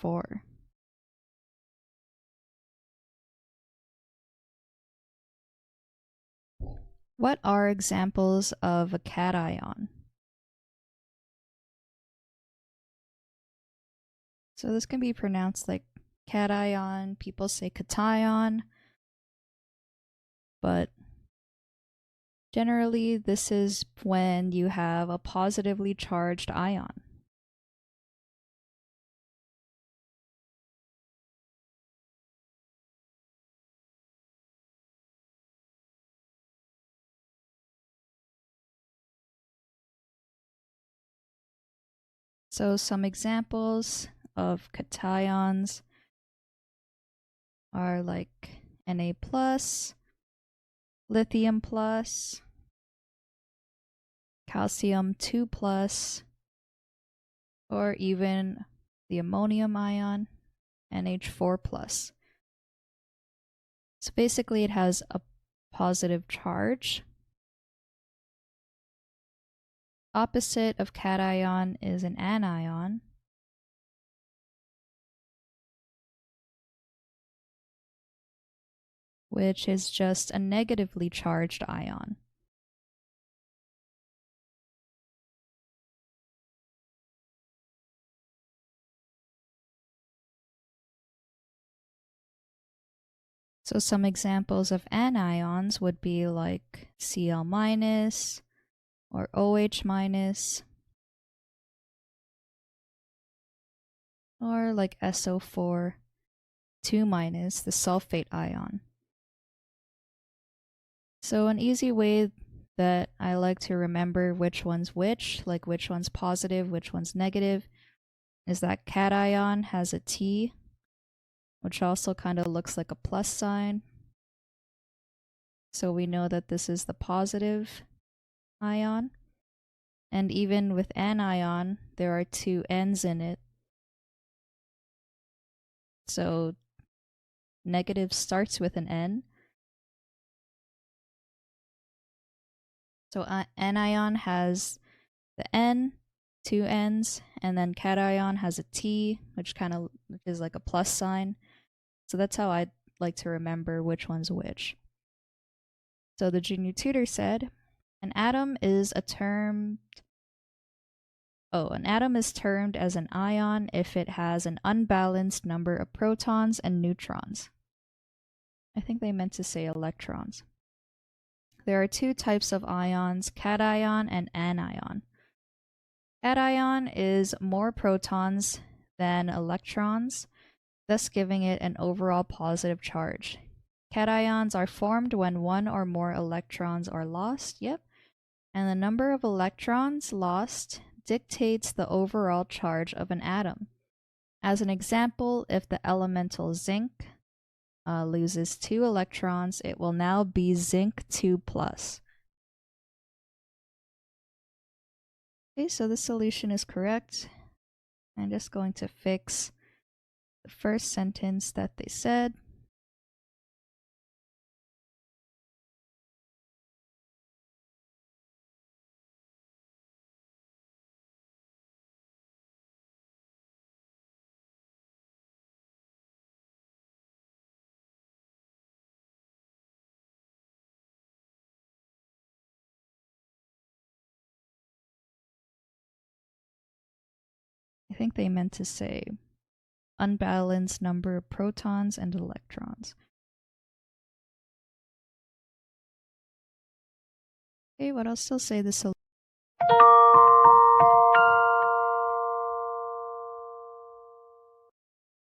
4. What are examples of a cation? So this can be pronounced like cation, people say cation, but generally this is when you have a positively charged ion. So some examples of cations are like Na+, lithium+, calcium 2+, or even the ammonium ion, NH4+. So basically it has a positive charge. Opposite of cation is an anion, which is just a negatively charged ion. So some examples of anions would be like Cl- or OH-, or like SO4 2-, the sulfate ion. So an easy way that I like to remember which one's which, like which one's positive, which one's negative, is that cation has a T, which also kind of looks like a plus sign. So we know that this is the positive ion. And even with anion, there are 2 N's in it. So negative starts with an N. So anion has the N, 2 N's, and then cation has a T, which kind of is like a plus sign. So that's how I like to remember which one's which. So the junior tutor said, an atom is termed as an ion if it has an unbalanced number of protons and neutrons. I think they meant to say electrons. There are 2 types of ions, cation and anion. Cation is more protons than electrons, thus giving it an overall positive charge. Cations are formed when 1 or more electrons are lost, and the number of electrons lost dictates the overall charge of an atom. As an example, if the elemental zinc loses 2 electrons, it will now be zinc 2+. Okay, so the solution is correct. I'm just going to fix the first sentence that they said. I think they meant to say unbalanced number of protons and electrons. Okay, but I'll still say the solution.